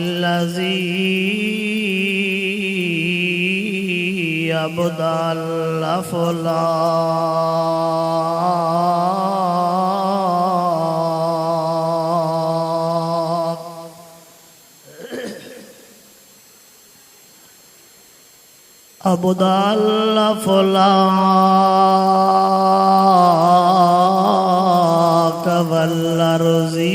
अल्हम्दुलिल्लाहिल्लज़ी अब्दल अफ़ला अब्दल अफ़ला कवल्लर्ज़ी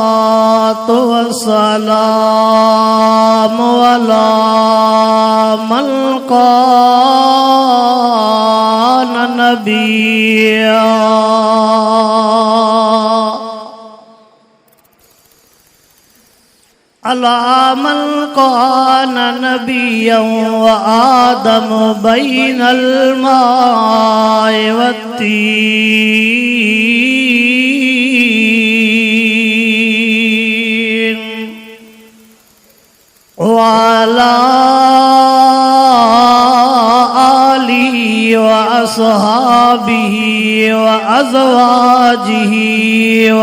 वस्सलातु वस्सलामु अला मन कान नबिय्या अला मन कान नबिय्यन व आदम बैनल माइ वत्तीन व अला आलिहि व अस्हाबिहि व अज़वाजिहि व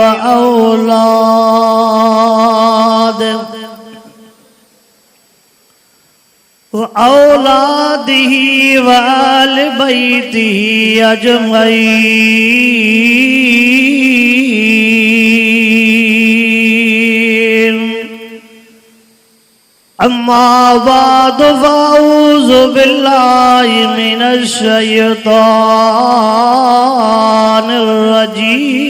औलादिही व आले बैतिही अजमईन। अम्मा बाद फ़अऊज़ु बिल्लाहि मिनश शैतानिर रजीम।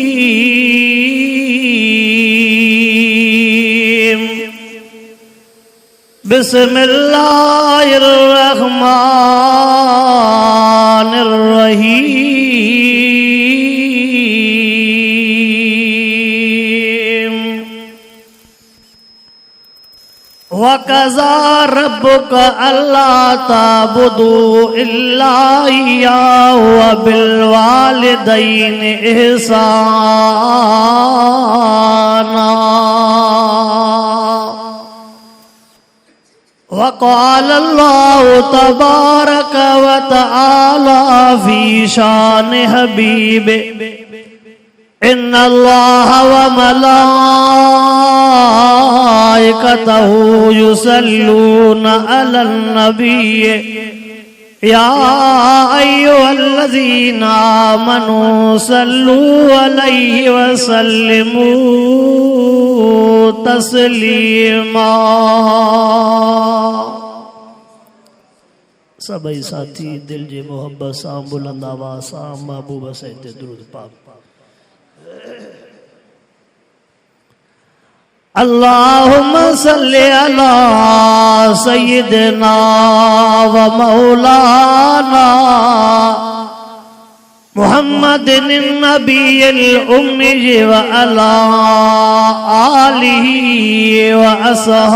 बिस्मिल्लाहिर्रहमानिर्रहीम। वक़ज़ा रब्बुका अल्ला ताबुदू इल्ला इय्याहु व बिल वालिदैनि इहसाना। वक़ाल अल्लाहु तबारक व तआला फ़ी शान हबीबे इन्नल्लाह व मलाइकतहु युसल्लूना अलन नबिय्य या अय्युहल्लज़ीना आमनू सल्लू अलैहि व सल्लिमू तस्लीमा। सभई साथी दिल जे मोहब्बत सां बुलंद आवाज़ सां महबूब साईं ते दुरूद पाक। अल्लाहुम्मा सल्लि अला सय्यिदिना व मौलाना मुहम्मदिन नबिय्यिल उम्मी व अला आलिहि व अस्हाबिहि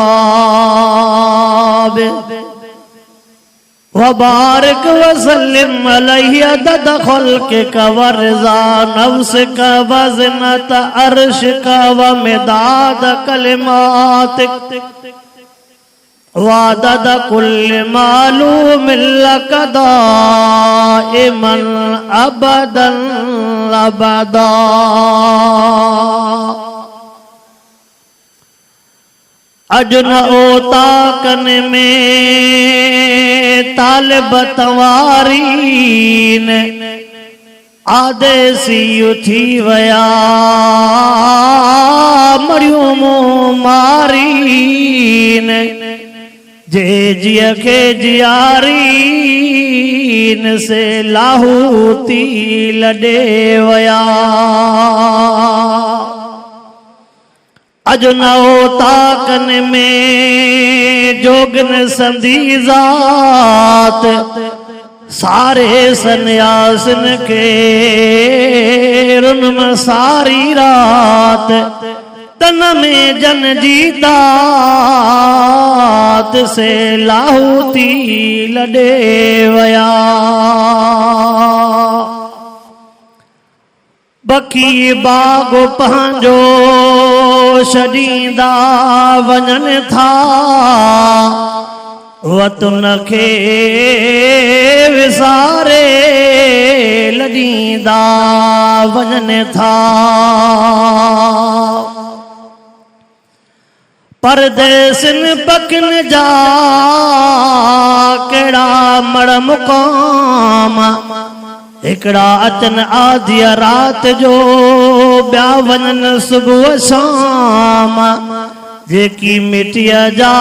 व बारिक व सल्लिम अलैहि अदद खल्क़िका व रिज़ा नफ्सिका व ज़िनता अर्शिका व मिदाद कलिमातिका व अदद कुल्लि मालूमिन लका दाइमन अबदन अबदा। अजन ओता कन में तालिब तवारीन आदेसी उथी वया मरियम मारीन जे जिया के जियारीन से लाहूती लडे वया। अजो नओ ताकन में जोगन संधी ज़ात सारे सन्यासन के रुन सारी रात तन में जन जीता से लाहूती लडे वया बकी बागो पंहिंजो छॾींदा वञनि था वतन खे विसारे लॾींदा वञनि था परदेसन पखन जा कहिड़ा मड़ मुक़ाम हिकड़ा अचन आधी रात जो ॿिया वञनि सुबुह शाम जेकी मिटीअ जा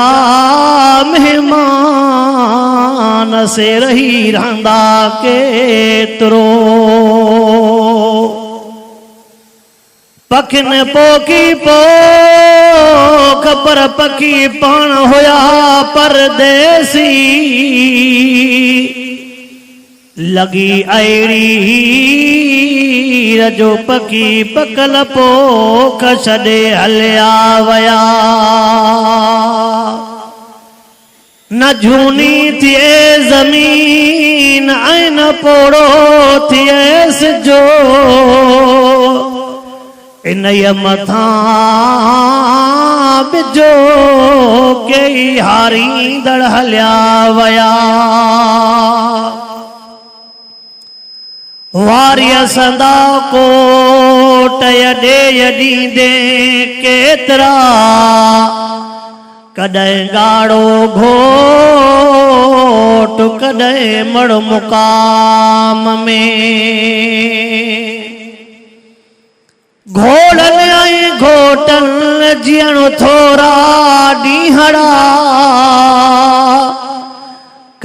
मेहमान से रही रहंदा केतिरो पखिन पोकी ख़बर पखी पाण हुया परदेसी लगी अहिड़ी रजो पखी पकल पोख छॾे हलिया वया न झूनी थिए ज़मीन ऐं न पोड़ो थिए सिजो इनय मथां बिजो कई हारींदड़ हलिया वया वारिय संदा कोट यॾे यॾींदे केतिरा कॾहिं ॻाढ़ो घोट कॾहिं मड़ मुक़ाम में घोड़नि ऐं घोटनि जीअण थोरा ॾींहड़ा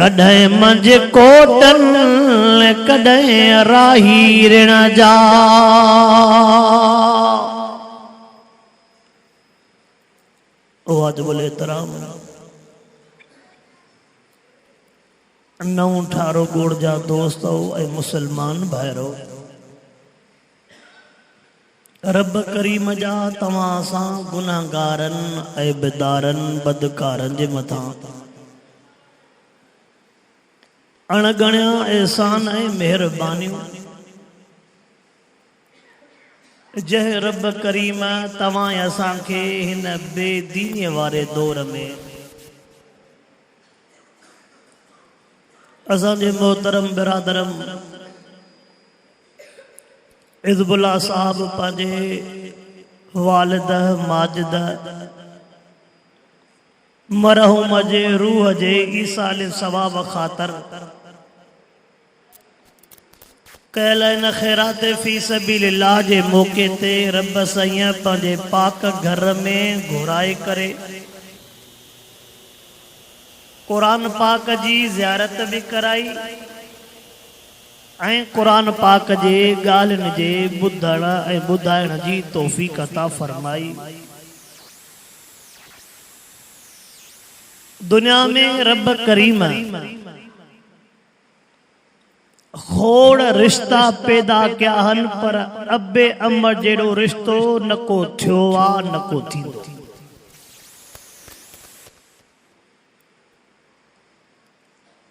कॾहिं मंझ कोटनि कॾहिं राही ऋण जा वाजिबुल एहतराम नव ठारो गोड़ जा दोस्त ऐं मुसलमान भाइरो रब करीम जा तव्हां सां गुनाहगारनि ऐं बेदारनि बदकारनि जे मथां अणगणिया एहसान ऐं मेहरबानियूं जंहिं रब करीम तव्हां असांखे हिन बेदीनीअ वारे दौर में असांजे मोहतरम बिरादरम इज़बुल्ला साहब पंहिंजे वालिद माजिद मरहूम जे रूह जे ईसाल सवाब ख़ातर कयल इन ख़ैरात फी सबीलिल्लाह जे मौक़े ते रब साईं पंहिंजे पाक घर में घुराए करे क़ुरान पाक जी ज़ियारत बि कराई ऐं क़ुरान पाक जे ॻाल्हियुनि जे ॿुधण ऐं ॿुधाइण जी तौफ़ीक़ अता फरमाई दुनिया में रब करीम खोड़ रिश्ता पैदा कया हन पर अबे अम्म जहिड़ो रिश्तो न को थियो आहे न को थींदो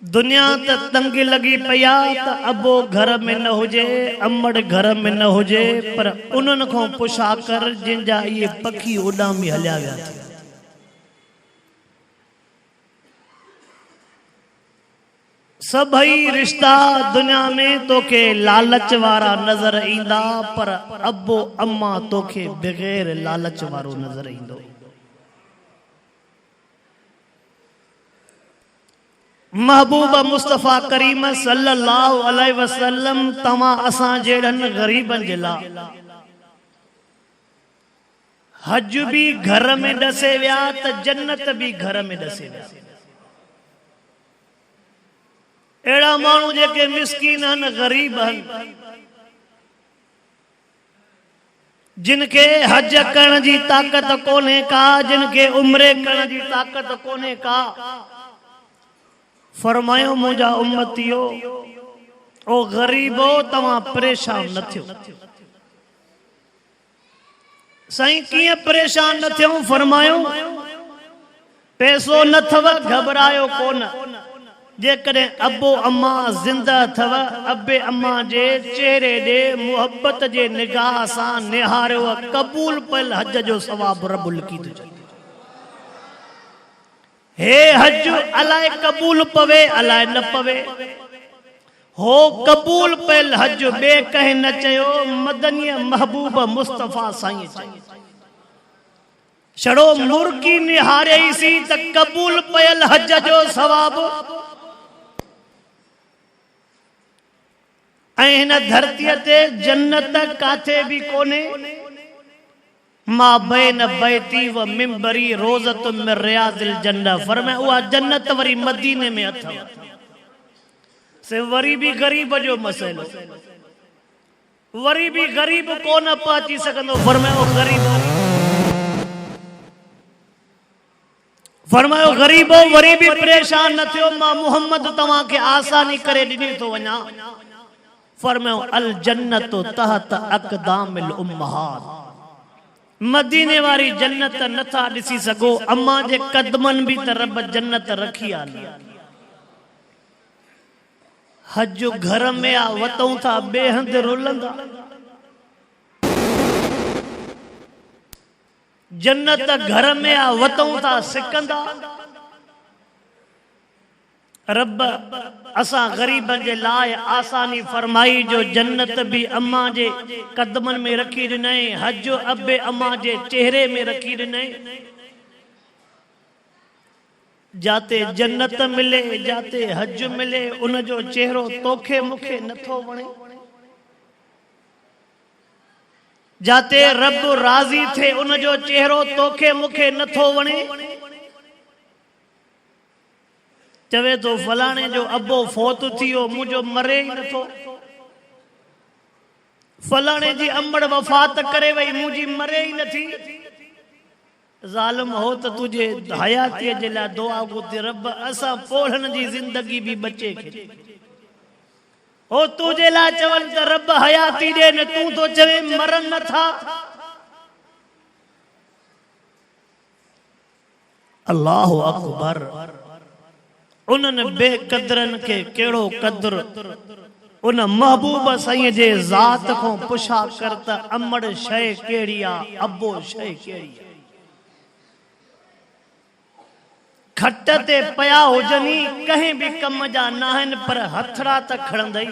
दुनिया त तंग लगी पया त अबो घर में न हुजे अम्मड़ घर में न हुजे पर उन्हनि खां पुछा कर जिनजा ये पखी उॾामी हलिया विया थी सभई रिश्ता दुनिया में तोखे लालच वारा नजर ईंदा पर अबो अम्मा तोखे बग़ैर लालच वारो नजर ईंदो महबूब मुस्तफ़ा करीम सल्लल्लाहु अलैहि वसल्लम तव्हां असां जहिड़नि ग़रीबनि जे लाइ हज भी घर में ॾसे विया त जन्नत भी घर में ॾसे विया अहिड़ा माण्हू जेके मिसकीन आहिनि ग़रीब आहिनि जिनके हज करण जी ताकत कोने का, जिनके उम्रे करण जी ताकत कोने का, फरमायो मुझा उम्मतियो ओ गरीबो तव्हां परेशान न थियो। साईं कीअं परेशान न थियो? फरमायो पैसो न थव घबरायो कोन, जेकॾहिं अबो अम्मा ज़िंदा थव अबे अम्मा जे चेहरे ॾे मुहब्बत जे निगाह सां निहारियो, क़बूल पयल हज जो सवाब रब लिखी थो छॾे। हे हज अलाए क़बूल पवे अलाए न पवे, हो क़बूल पयल हज बे कंहिं न चयो, मदनी महबूब मुस्तफ़ा साईं चयो। छड़ो मुर्गी निहारियईसी त क़बूल पयल हज जो सवाब। ऐं हिन धरतीअ ते जन्नत काथे भी कोने। मां बैन बैती व मिंबरी रोज़तुन मिन रियादिल जन्नत, फरमाया उहा जन्नत वरी मदीने में अथव। से वरी भी गरीब जो मसइलो, वरी भी गरीब कोन पहुची सघंदो। फरमायो गरीबो वरी भी परेशान न थियो, मां मुहम्मद तव्हां खे आसानी करे ॾिनी थो वञा। फरमायो अल जन्नत तहत अक़दामिल उम्महात, मदीने वारी जन्नत नथा ॾिसी सघो, अम्मा जे कदमनि भी त रब जन्नत रखी आहे। हज घर में आ वतऊं था ॿिए हंधि रुलंदा, जन्नत घर में आ वतऊं था सिकंदा। रब असां गरीबन जे लाइ आसानी फरमाई जो जन्नत भी अम्मा जे कदमन में रखी ॾिनई, हज अबे अम्मा जे चेहरे में रखी ॾिनई। जाते जन्नत मिले जाते हज मिले, उन जो चेहरो तोखे मूंखे नथो वणे। जाते रब राज़ी थे उन जो चेहरो तोखे मूंखे नथो वणे। चवे तो फलाणे जो अबो फोत थियो, मुझो मरे ही नथो। फलाणे जी अम्मड़ वफात करे वई, मुझी मरे ही नथी। ज़ालिम हो त तुझे हयातीअ जे लाइ दुआ घुर्जे, रब असां पोढ़न जी ज़िंदगी भी बचे खे। हो तुझे लाइ चवनि त रब हयाती ॾे न, तूं तो चवे मरन नथा। अल्लाहु अकबर। उन्हनि बेक़दरनि खे कहिड़ो क़दुर उन महबूब साईं जे ज़ात खां पुछा कर त अमड़ शइ कहिड़ी आहे, अबो शइ कहिड़ी आहे। खट ते पया हुजनी कंहिं भी कम जा न आहिनि, पर हथड़ा त खणंदई।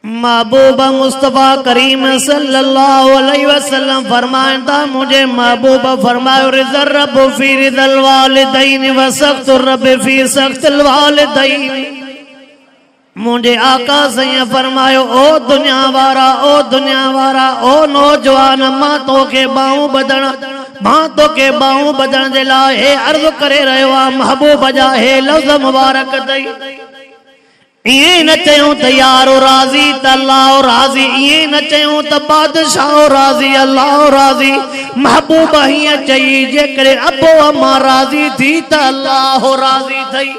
महबूब मुस्तफा करीम सल्लल्लाहु अलैहि वसल्लम फरमाता, मुझे महबूब फरमायो रिज़ल रब फी रिज़ल वालिदैन व सख्त रब फी सख्तिल वालिदैन। मुझे आका सैया फरमायो ओ दुनिया वारा, ओ दुनिया वारा, ओ नौजवान, मां तोखे बाहूं बदन जे लाइ हे अर्ज़ करे रहियो आ। महबूब जा हे लफ़्ज़ मुबारक दई। ये न चयूं त यारो राज़ी त अल्लाह राज़ी, ये न चयूं त बादशाह राज़ी अल्लाह राज़ी। महबूब हीअं चई, जेकॾहिं अबो अम्मा राज़ी थी त अल्लाह राज़ी थई।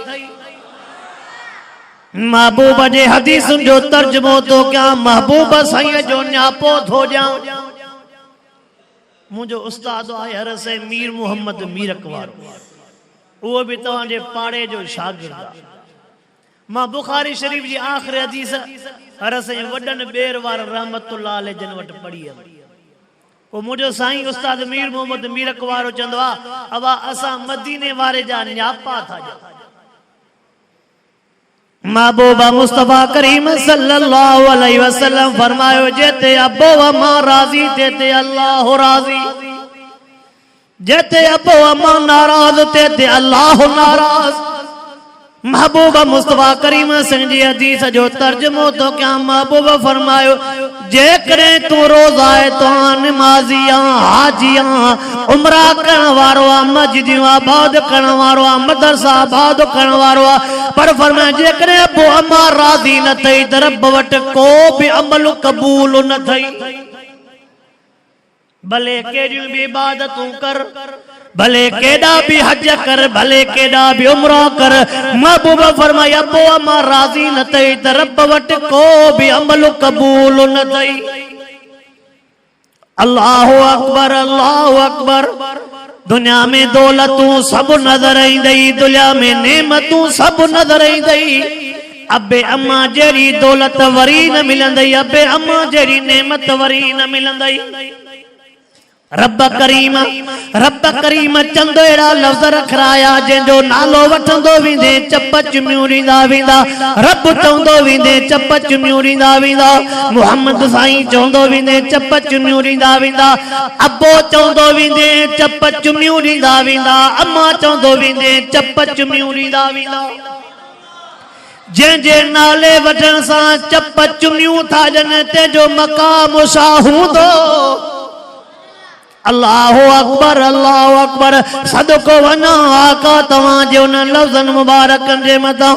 महबूब जे हदीसुनि जो तर्जुमो तो कयां, महबूब साईं जो न्यापो थो ॾियां। मुंहिंजो उस्ताद आहे हर से मीर मोहम्मद मीरक वारो, उहो भी तव्हांजे पाड़े जो शागिर्द आहे। मां बुखारी शरीफ जी आख़िरी हदीस हर से वडन बेर वार रहमतुल्लाह अलैह जन वट पढ़ी है। वो मुझो साईं उस्ताद मीर मोहम्मद मीरक वारो चंदो आ, अवा असा मदीने वारे जा न्यापा था जा। महबूबा मुस्तफा करीम सल्लल्लाहु अलैहि वसल्लम फरमायो, जेते अबो अम्मा राज़ी तेते अल्लाह राज़ी, जेते अबो अम्मा नाराज तेते अल्लाह नाराज। महबूबा मुस्तफा करीम सिंह जी हदीस जो तर्जुमो तो क्या महबूबा फरमायो जे करे तू रोजाए तो नमाजियां हाजियां उमरा करण वारो मस्जिद आबाद करण वारो मदरसा आबाद करण वारो पर फरमाए जे करे अबो अम्मा राज़ी न थई त रब वट को भी अमल कबूल न थई भले केड़ियूं भी इबादतूं कर भले केड़ा भी हज कर भले केड़ा भी उमरा कर महबूबा फरमाए अबो अम्मा राज़ी न थई त रब वट को भी अमल कबूल न थई अल्लाहु अकबर दुनिया में दौलतूं सब नजर ईंदई दुनिया में नेमतूं सब नजर ईंदई अबे अम्मा जेरी दौलत वरी न मिलंदई अबे अम्मा जेरी नेमत वरी न मिलंदई रब करीम चंदो एड़ा लफ्ज रखराया जंहिंजो नालो वठंदो वेंदे चप चुमियूं वेंदा रब चवंदो वेंदे चप चुमियूं वेंदा मोहम्मद साईं चवंदो वेंदे चप चुमियूं वेंदा अबो चवंदो वेंदे चप चुमियूं वेंदा अम्मा चवंदो वेंदे चप चुमियूं वेंदा जंहिंजे नाले वठण सां चप चुमियूं था ॾियनि तंहिंजो मक़ाम छा हूंदो अल्लाहु अकबर सदको वञा आका तव्हां जे उन लफ्ज़न मुबारकन जे मथां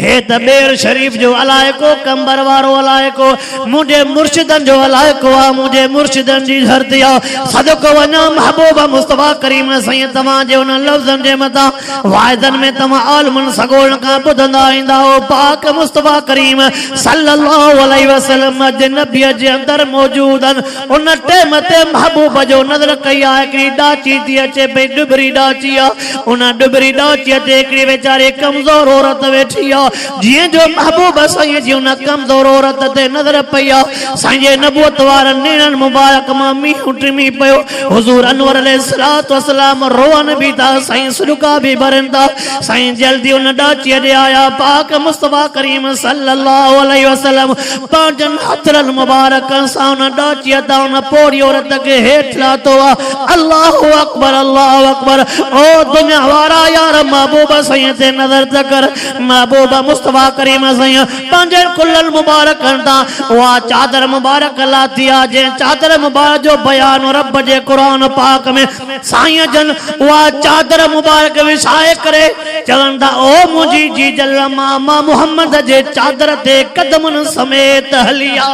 हे त बेर शरीफ जो अलाइको कंबर वारो अलाइको मुझे मुर्शिदन जो अलाइको आ मुझे मुर्शिदन जी धरती आ सदको वञा महबूबा मुस्तफा करीम साईं तव्हां जे उन लफ्ज़न जे मथां वाइदन में तव्हां आलमन सगोल का ॿुधंदा ईंदा हो पाक मुस्तफा करीम सल्लल्लाहु अलैहि वसल्लम जे नबी जे अंदर मौजूदन उन टेम ते महबूबा जो नज़र कई आहे हिकिड़ी डाची थी अचे पई डुबरी डाची आ उन डुबरी डाचीअ ते हिकिड़ी वेचारी कमज़ोर औरत वेठी आ जिए जो महबूब साईं जी उन कमज़ोर औरत ते नजर पई आ साईं जे नबूवत वारनि नेणनि मुबारक मां मींहुं टिमी पियो हुज़ूर अनवर अलैहिस्सलातु वस्सलाम रोअन भी था साईं सुडका भी भरनि था साईं जल्दी उन डाचीअ ॾे आया पाक मुस्तफा करीम सल्लल्लाहु अलैहि वसल्लम पंहिंजनि हथरनि मुबारकनि सां उन डाचीअ तां उन पोड़ी औरत खे हेठि लाथो आहे अल्लाहु अकबर ओ दुनिया वारा यार महबूब साईं ते नज़र त कर महबूब मुस्तफा करीम साईं पंहिंजे कुल्हनि मुबारकनि तां उहा चादर मुबारक लाथी आहे जंहिं चादर मुबारक जो बयान रब जे क़ुरान पाक में साईं जन उहा चादर मुबारक विछाए करे चवनि था ओ मुंहिंजी जी जल मां मुहम्मद जे चादर ते कदमनि समेत हली आ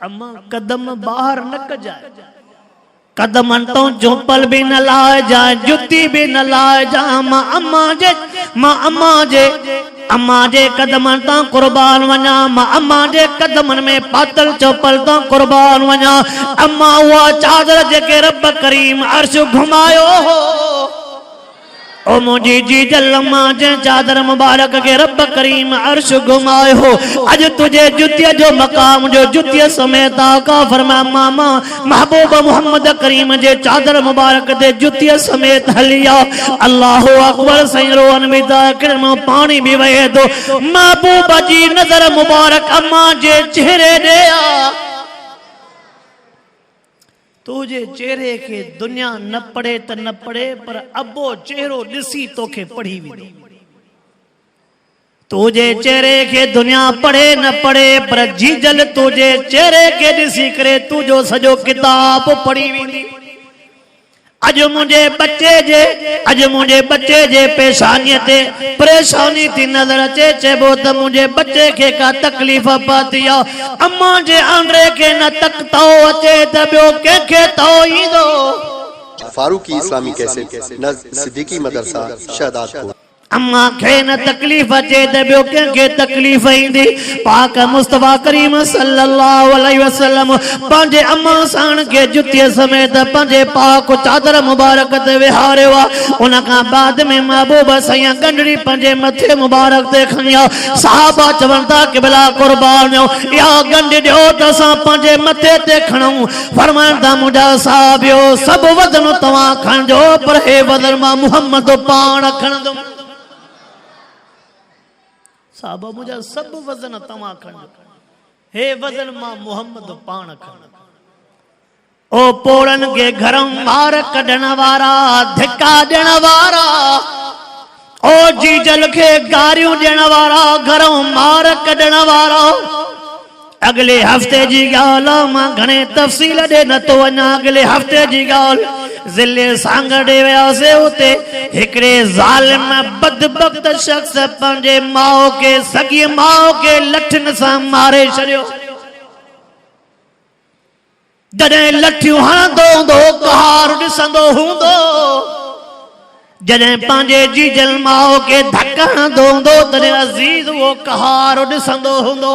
अम्मा कदम ॿाहिरि न कजाए कदमन तो चुपल भी न लाए जाए जुती भी न लाए जा मां अम्मा जे कदमन तो कुर्बान वञा मां अम्मा जे कदमन में पातल चौपल तो कुर्बान वञा अम्मा उहा चादर जेके रब करीम अर्श घुमायो हो ओ मुझी जी जल्लमा जे चादर मुबारक के रब करीम अर्श घुमाए हो अज तुझे जुतिया जो मकाम जो जुतिया समेत आका फरमा मामा महबूब मोहम्मद करीम जे चादर मुबारक दे जुतिया समेत हलिया अल्लाहु अकबर सही रोन में किरण में पानी भी वहे तो महबूब जी नजर मुबारक अम्मा जे चेहरे दे आ तुझे चेहरे के दुनिया न पड़े त न पड़े पर अबो चेहरो ॾिसी तोखे पढ़ी वेंदो तुझे चेहरे के दुनिया पढ़े न पढ़े पर जीजल तुझे चेहरे के ॾिसी करे तुझो सॼो किताब पढ़ी वेंदी अज मुझे बच्चे जे पेशानी ते परेशानी थी नजर अचे चेबो त मुझे बच्चे के का तकलीफ पाती आ अम्मा जे आंद्रे के न तकतो अचे त ॿियो कंहिंखे तो ईंदो फारूकी इस्लामी कैसेट सिद्दीकी मदरसा शहदादपुर अम्मा खे न तकलीफ अचे त ॿियो कंहिंखे तकलीफ ईंदी पाक मुस्तफा करीम सल्लल्लाहु अलैहि वसल्लम पंहिंजे अम्मा साण खे जुतीअ समेत पंहिंजे पाक चादर मुबारक ते विहारियो आहे उन खां बाद में महबूब साईं गंढड़ी पंहिंजे मथे मुबारक ते खणी आहे सहाबा चवनि था क़िबला कुर्बान इहा गंढ ॾियो त असां पंहिंजे मथे ते खणूं फरमाइनि था मुंहिंजा साहिबियो सभु वज़न तव्हां खणजो पर हे वज़न मां मुहम्मद पाण खणंदुमि साहबा मुझा सब वजन तमा खण हे वजन मां मोहम्मद पाण खण ओ पोड़न के घरम मार कढण वारा धिका ॾियण वारा ओ जीजल के गारियों ॾियण वारा घरों मार कढण वारा अगले हफ्ते जी ॻाल्हि मां घणे तफ़सील ॾे नथो वञा अगले हफ्ते जी ॻाल्हि ज़िले सांगड़ ॾे वियासीं उते हिकिड़े ज़ालिम बदबख्त शख़्स पंहिंजे माउ खे सॻी माउ खे लठिन सां मारे छॾियो जॾहिं लठियूं हणंदो हूंदो कहार ॾिसंदो हूंदो जॾहिं पंहिंजे जीजल माउ खे धक हणंदो हूंदो तॾहिं अज़ीज़ उहो कहार ॾिसंदो हूंदो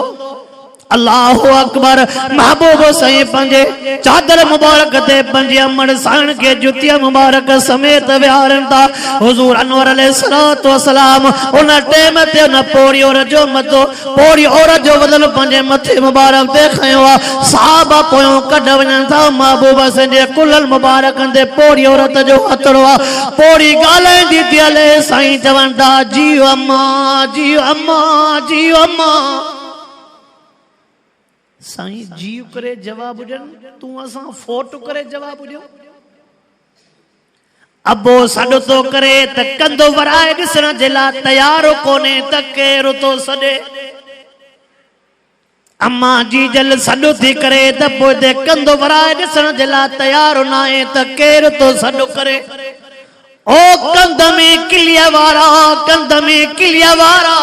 अल्लाहु अकबर महबूब साईं पंहिंजे चादर मुबारक ते पंहिंजे अमड़ साण खे जुतिया मुबारक समेत विहारनि था हुज़ूर अनवर अलैहिस्सलातु वस्सलाम उन टेम ते उन पोड़ी औरत जो मथो पोड़ी औरत जो बदन पंहिंजे मथे मुबारक ते खयो आहे साहबा पोयों कढ वञनि था महबूब साईं जे कुलल मुबारकनि ते पोड़ी औरत जो हथड़ो आहे पोड़ी ॻाल्हाईंदी थी हले साईं चवनि था जियो अम्मा जियो अम्मा जियो अम्मा साईं जीव करे जवाब ॾियनि तूं असां फोटो करे जवाब ॾियो अबो सॾु थो करे त कंधो वराए ॾिसण जे लाइ तयार कोन्हे त केरु थो सॾे अम्मा जीजल सॾु थी करे त पोइ ते कंधो वराए ॾिसण जे लाइ तयार न आहे त केरु थो सॾु करे ओ कंध में किलिया वारा कंध में किलिया वारा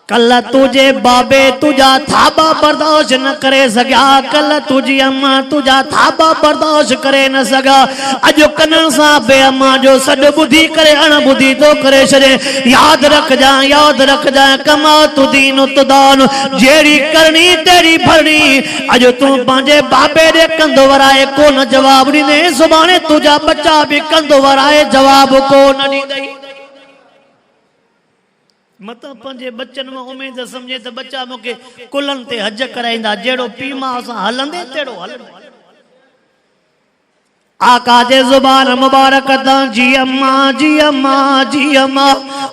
कल तुझे बाबे तुझा थाबा बर्दाश्त न करे सघिया कल तुझी अम्मा तुझा थाबा बर्दाश्त करे न सघा अॼु कननि सां बे अम्मा जो सॾु ॿुधी करे अण ॿुधी थो करे छॾे यादि रखजांइ कमा तुदीन तुदान जहिड़ी करणी तहिड़ी भरणी अॼु तूं पंहिंजे बाबे ॾे कंधो वराए कोन जवाब ॾींदे सुभाणे तुंहिंजा बच्चा बि कंधो वराए जवाब कोन ॾींदई मत पंहिंजे बच्चन में उम्मीद समझे त बच्चा मूंखे कुलनि ते हज कराईंदा जहिड़ो पीउ मां सां हलंदे तहिड़ो हलंदो आका जे ज़ुबान मुबारक तां जी अम्मा जी अम्मा जी अम्मा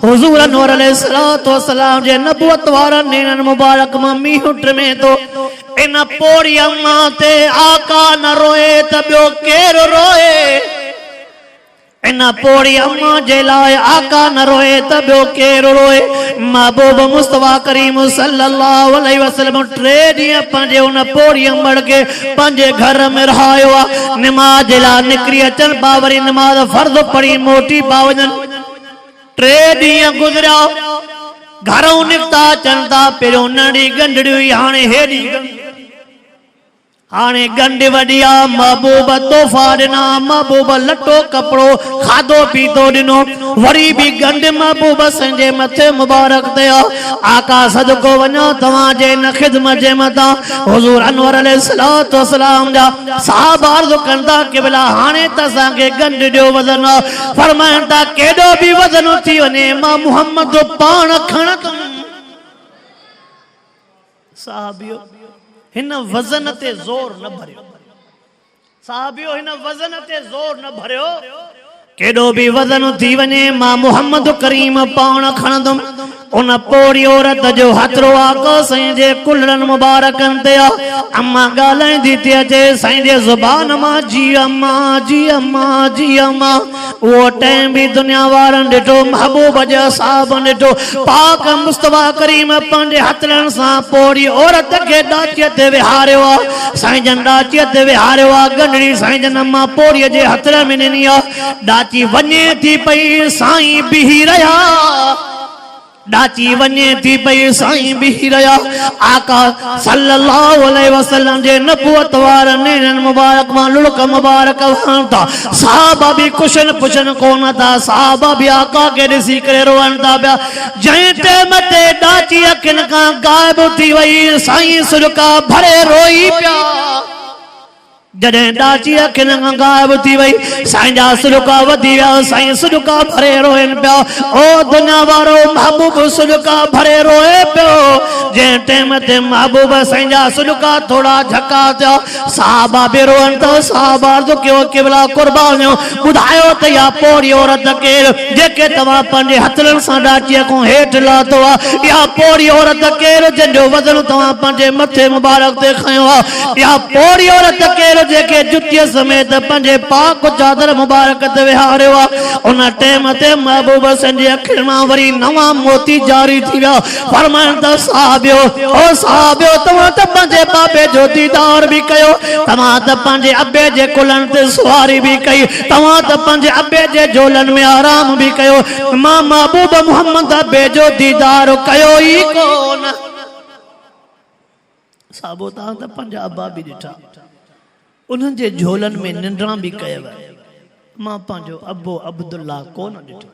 हुज़ूर अनवर अलैहिस्सलातु वस्सलाम जे नबूवत वारनि नेणनि मुबारक मां मींहुं टिमे थो इन पोड़ी अम्मा ते आका न रोए त ॿियो केरु रोए इन पोड़ी अम्मा जे लाइ आका न रोए त ॿियो केरु रोए महबूब मुस्तफा करीम सल्लल्लाहु अलैहि वसल्लम 3 ॾींहं पंहिंजे उन पोड़ी अम्मड़ खे पंहिंजे घर में रहायो आहे निमाज़ जे लाइ निकिरी अचनि पा वरी निमाज़ फर्ज़ पढ़ी मोटी पा वञनि 3 ॾींहं गुज़रिया घरों निकिता अचनि था पहिरियों नंढी गंढड़ी हुई हाणे हेॾी हाणे गंढ वॾी आहे महबूब तोहफ़ा ॾिना महबूब लटो कपिड़ो खाधो पीतो ॾिनो वरी बि गंढ महबूब संजे मथे मुबारक ते आका सदको वञो तव्हांजे इन ख़िदमत जे मथां हुज़ूर अनवर अलैहिस्सलातु वस्सलाम जा साहबा अर्ज़ कनि था कि भला हाणे त असांखे गंढ ॾियो वज़न फरमाइनि था केॾो बि वज़न थी वञे मां मुहम्मद पाण खणंदुमि साहबियो हिन वज़न ते ज़ोर न भरियो साहबियो हिन वज़न ते ज़ोर न भरियो केॾो बि वज़न थी वञे मां मुहम्मद करीम पाण खणंदुमि उन पोड़ी औरत जो हथड़ो आका साईं जे कुलरनि मुबारकनि ते अम्मा ॻाल्हाईंदी थी अचे साईं जे ज़ुबान मां जी अम्मा जी अम्मा जी अम्मा उहो टाइम बि दुनिया वारनि ॾिठो महबूब जा साहब ॾिठो पाक मुस्तफा करीम पंहिंजे हथड़नि सां पोड़ी औरत खे ॾाचीअ ते विहारियो आहे साईं जन ॾाचीअ ते विहारियो आहे गंढड़ी साईं जन अम्मा पोड़ीअ जे हथड़ में ॾिनी आहे ॾाची वञे थी पई साईं बीही रहिया ॾाची वञे थी पई साईं बीही रहिया आका सल्लल्लाहु अलैहि वसल्लम जे नबूवत वारनि नेणनि मुबारक मां लुड़क मुबारक वहनि था साहबा बि कुशन पुछन कोन था साहबा बि आका खे ॾिसी करे रोअनि था पिया जंहिं टाइम ते ॾाची अखियुनि खां गायब थी वई साईं सुरका भरे रोई पिया जॾहिं ॾाची अखियुनि खां गायब थी वई साईं जा सुलका वधी विया साईं सुलका भरे रोइनि पिया ओ दुनिया वारो महबूब सुलका भरे रोए पियो जंहिं टाइम ते महबूब साईं जा सुलका थोड़ा झका थिया साहबा बि रोअनि था साहबा अर्ज़ कयो क़िबला क़ुर्बानियो ॿुधायो त इहा पोड़ी औरत केरु जेके तव्हां पंहिंजे हथड़नि सां ॾाचीअ खां हेठि लाथो आहे इहा पोड़ी औरत केरु जंहिंजो वज़न तव्हां पंहिंजे मथे मुबारक ते खयो आहे इहा पोड़ी औरत केरु जेके जुत्तीअ समेत पंहिंजे पाक चादर मुबारक ते विहारियो आहे उन टाइम ते महबूब हसन जी अखियुनि मां वरी नवां मोती जारी थी विया फरमाइनि त साहबियो ओ साहबियो तव्हां त पंहिंजे बाबे जो दीदार बि कयो तव्हां त पंहिंजे अबे जे कुलनि ते सुवारी बि कई तव्हां त पंहिंजे अबे जे झोलनि में आराम बि कयो मां महबूब मोहम्मद अबे जो दीदार कयो ई कोन साबो तव्हां त पंहिंजा अबा बि ॾिठा उन्हनि जे झोलनि में निंड्रा बि कयव मां पंहिंजो अबो अब्दुल्ला कोन ॾिठो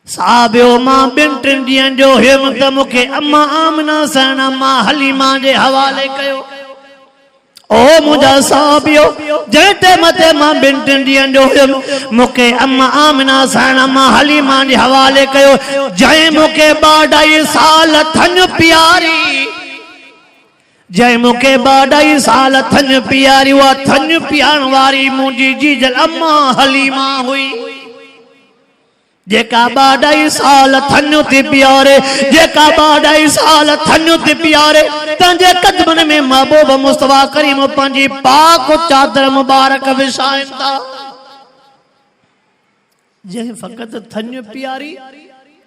साहबियो मां ॿिनि टिनि ॾींहंनि जो हुयमि त मूंखे अम्मा आमना सहण मां हलीमा जे हवाले कयो ओ मुंहिंजा साहबियो जंहिं टाइम ते मां ॿिनि टिनि ॾींहंनि जो हुयमि मूंखे अम्मा आमना सहण मां हलीमा जे हवाले कयो जंहिं मूंखे 2.5 साल थन पियारी जय मूंखे 2.5 साल थन पियारी उहा थन पियारण वारी मुंहिंजी जीजल अम्मा हलीमा हुई जेका 2.5 साल थन थी पियारे जेका 2.5 साल थन थी पियारे तंहिंजे कदमनि में महबूब मुस्तफा करीम पंहिंजी पाक चादर मुबारक विछाइनि था जंहिं फ़क़ति थन पियारी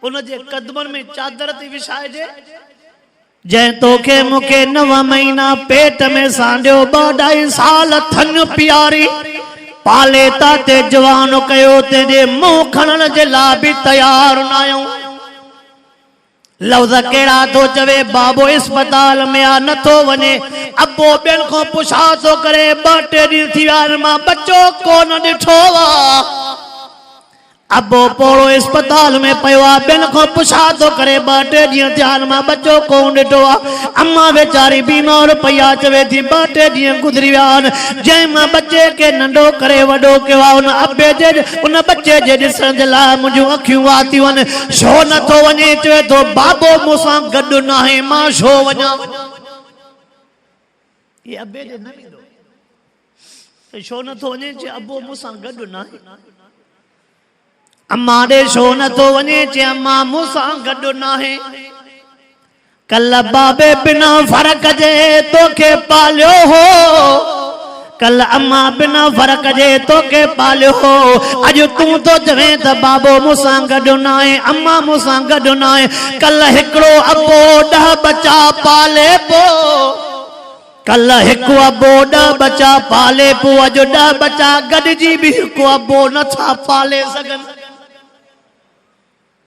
उन जे कदमनि में चादर थी विछाइजे जंहिं तोखे मूंखे 9 महीना पेट में सांडियो 2.5 साल थन पियारी पाले ताते जवान कयो तेरे मुंह खणण जे लाइ बि तयार न आहियूं लफ़्ज़ कहिड़ा थो चवे बाबो अस्पताल में आ नथो वञे अबो ॿियनि खां पुछा थो करे 2-3 ॾींहं थी विया मां बच्चो कोन ॾिठो आहे अबो पोड़ो अस्पताल में पियो आहे ॿियनि खां पुछा थो करे 2-3 ॾींहं थिया मां बच्चो कोन ॾिठो आहे अम्मा वेचारी बीमार पई आहे चवे थी 2-3 ॾींहं गुज़री विया आहिनि जंहिं मां बच्चे खे नंढो करे वॾो कयो आहे उन अबे जे उन बच्चे जे ॾिसण जे लाइ मुंहिंजूं अखियूं वातियूं आहिनि छो नथो वञे चवे थो बाबो मूंसां गॾु न आहे मां छो वञा ये अबे जे न ईंदो छो नथो वञे चए अबो मूंसां गॾु न आहे अम्मा ॾे छो नथो वञे चए अम्मा मूंसां गॾु न आहे कल बाबे बिना फ़र्क़ जे तोखे पालियो हो कल अम्मा बिना फ़र्क़ जे तोखे पालियो हो अॼु तूं तो चवे त बाबो मूंसां गॾु न आहे अम्मा मूंसां गॾु न आहे कल हिकिड़ो अबो 10 बच्चा पाले पोइ कल हिकु अबो 10 बच्चा पाले पोइ अॼु 10 बच्चा गॾिजी बि हिकु अबो नथा पाले सघनि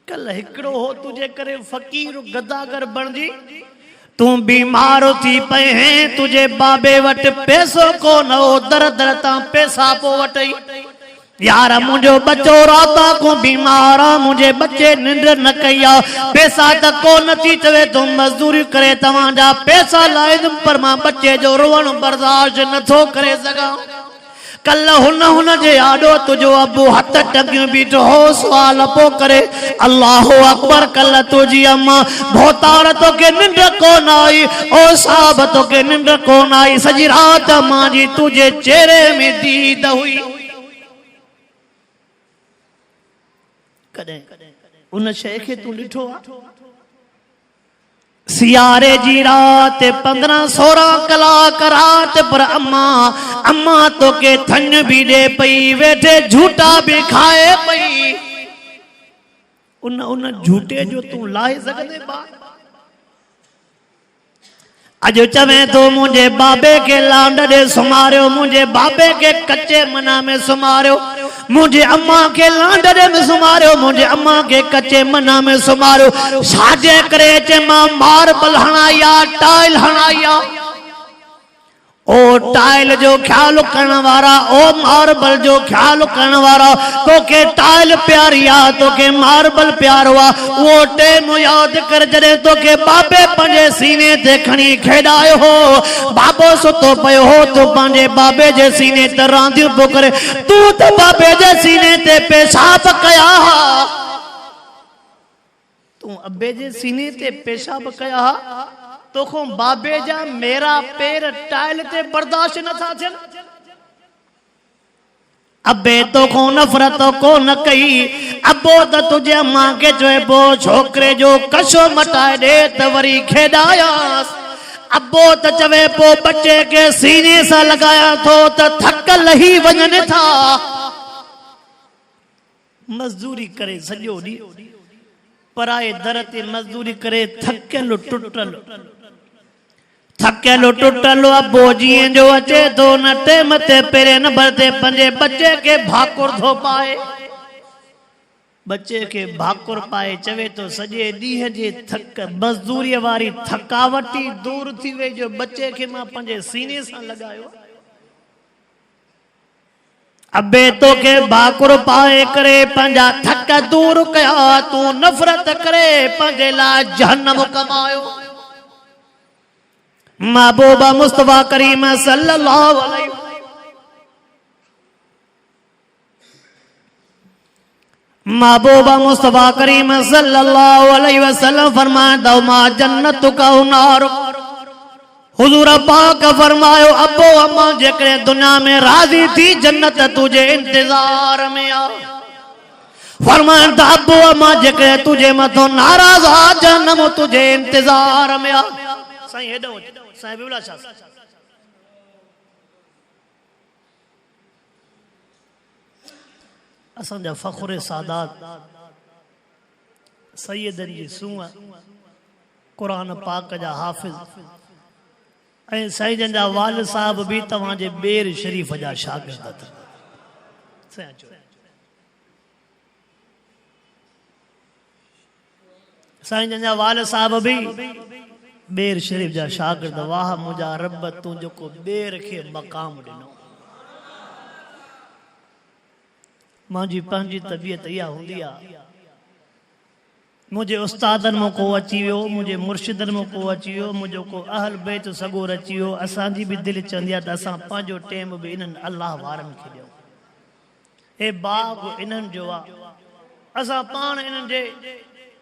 कल हिकिड़ो हो तुझे करे फ़कीर गदागर बणजी तू बीमार थी पए हैं तुझे बाबे वटि पैसो कोन हो दर दर तां पैसा पो वटई यार मुंहिंजो बच्चो राता को बीमार आहे मुंहिंजे बच्चे निंड न कई आहे पैसा त कोन थी चवे तो मज़दूरी करे तव्हांजा पैसा लाइदुमि पर मां बच्चे जो रोअण बर्दाश्त नथो करे सघां कल हुन जे आॾो तुझो अबू हथ टंगियूं बीठो हो सवाल पो करे अल्लाह अकबर कल तुझी अम्मा भोतार तोखे निंड कोन आई ओ साहब तोखे निंड कोन आई सॼी रात मां जी तुझे चेहरे में दीद हुई कॾहिं उन शइ खे तूं ॾिठो आहे सियारे जी रात 15-16 कलाक रात पर अम्मा तोखे थन भी दे पई वेठे झूठा भी खाए पई उन झूठे जो तू लाहे सघंदे बा अॼु चवे तो मुंहिंजे बाबे के लांड दे सुमारियो मुंहिंजे बाबे के कच्चे मना में सुमारियो मुंहिंजे अम्मा के लांड दे में सुमारियो मुंहिंजे अम्मा के कच्चे मना में सुमारियो छाजे करे चे मां मार्बल हणाया टाइल हणाया ओ टाइल जो ख्याल करण वारा ओ मार्बल जो ख्याल करण वारा तोखे टाइल प्यारी आ तोखे मार्बल प्यारो आ वो टेम याद कर जॾहिं तोखे बाबे पंहिंजे सीने ते खणी खेॾायो हो बाबो सुतो पियो हो तूं पंहिंजे बाबे जे सीने ते रांदियूं पियो करे तूं त बाबे जे सीने ते पेशाब कया तूं अबे जे सीने ते पेशाब कया तोखो बाबे जा मेरा पैर टाइल ते बर्दाश्त न था थियनि अबे तोखो नफ़रत को न कई अबो त तुझे अम्मा के चइबो छोकिरे जो कशो मटाए ॾे त वरी खेॾायास अबो त चवे पो बच्चे के सीने सां लगाया थो त थक लही वञनि था। मजदूरी करे सॼो ॾींहुं पराए दर ते मजदूरी करे थकियल टुटल अबो जीअं जो अचे थो न टेम ते पहिरें नंबर ते पंहिंजे बच्चे के भाकुर थो पाए। बच्चे के भाकुर पाए चवे तो सॼे ॾींहं जे थक मजदूरीअ वारी थकावट ई दूर थी वई जो बच्चे के मां पंहिंजे सीने सां लॻायो। अबे तो के भाकुर पाए करे पंहिंजा थक दूर कया तू नफ़रत करे पंहिंजे लाइ जहन्नम कमायो। महबूबा मुस्तफा करीम सल्लल्लाहु अलैहि महबूबा मुस्तफा करीम सल्लल्लाहु अलैहि वसल्लम फरमाता मा जन्नतुका नार। हुजूर पाक फरमायो अबो अम्मा जेकरे दुनिया में राजी थी जन्नत तुझे इंतजार में आ। फरमाता अबो अम्मा जेकरे तुझे मथो नाराज आ जन्नम तुझे इंतजार में आ। साईं हेडो साईं बिबला शाह असांजा फखुर सादात सैयदन जी सूंह कुरान पाक जा हाफ़िज़ ऐं साईं जन जा वाल साहब भी तव्हांजे बेर शरीफ जा शागिर्द साईं जन जा वाल साहब भी बेर शरीफ जा शागिर्द। वाह मुंहिंजा रब तूं जेको बेर खे मक़ाम ॾिनो। मुंहिंजी पंहिंजी तबियत इहा हूंदी आहे मुझे उस्तादन में को अची वियो मुझे मुर्शिदन में को अची वियो मुझो को अहल बैत सगोर अची वियो असांजी भी दिल चंदी आहे त असां पंहिंजो टाइम भी इन्हनि अल्लाह वारनि खे ॾियूं। हे बाग इन्हनि जो आहे असां पाण इन्हनि जे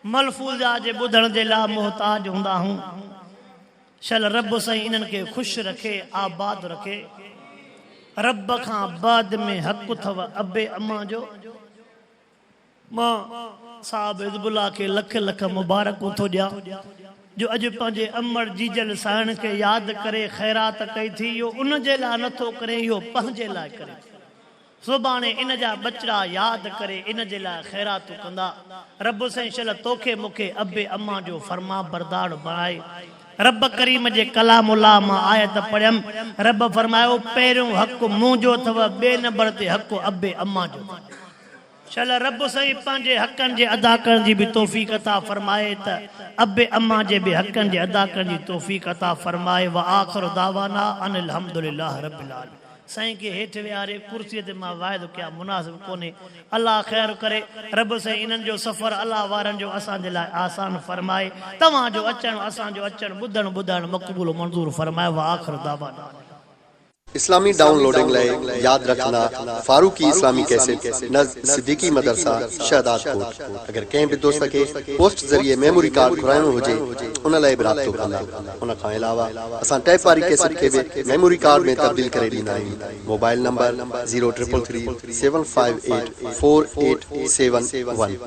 मलफूज़ा जे ॿुधण जे लाइ मोहताज हूंदा आहियूं। शल रब साईं इन्हनि खे ख़ुशि रखे आबाद रखे। रब खां बाद में हक़ अथव अबे अम्मा जो। मां साहब हिज़बुल्लाह के लख लख मुबारक थो ॾियां जो अॼु पंहिंजे अमर जीजल साइण खे यादि करे ख़ैरात कई थी। इहो उन जे लाइ नथो करे इहो पंहिंजे लाइ करे। सुभाणे इन जा बचड़ा यादि करे इन जे लाइ ख़ैरातूं कंदा। रब साईं शल तोखे मूंखे अबे अम्मा जो फरमा बरदार बणाए। रब करीम जे कलामुल्लाह मां आयत पढ़ियमि। रब फरमायो पहिरियों हक़ मुंहिंजो अथव ॿिए नंबर ते हक़ अबे अम्मा जो। शल रब साईं पंहिंजे हक़नि जे अदा करण जी बि तौफ़ीक़ अता फरमाए त अबे अम्मा जे बि हक़नि जे अदा करण जी तौफ़ीक़ अता फरमाए। व आख़िर दावाना अनिल हम्दुलिल्लाह रब्बिल आलमीन। साईं के हेठि विहारे कुर्सीअ ते मां वाइदो कया मुनासिब कोन्हे। अल्लाह ख़ैर करे। रब साईं इन्हनि जो सफ़र अल्लाह वारनि जो असांजे लाइ आसान फरमाए। तव्हांजो अचणु असांजो अचणु ॿुधणु मक़बूल मंज़ूर फरमाए। व आख़िर दावाना। इस्लामी डाउनलोडिंग लाए याद रखना फारूकी इस्लामी कैसेट नज़ सिद्दीकी मदरसा शहदाद कोट। अगर कंहिं भी दोस्त के पोस्ट जरिए मेमोरी कार्ड घुराइणो हुजे उन लाइ बि राब्तो कंदा। उन खां अलावा असां टैप वारी कैसेट के भी मेमोरी कार्ड में तब्दील करे ॾींदा आहियूं। Mobile number 0333 758 4871।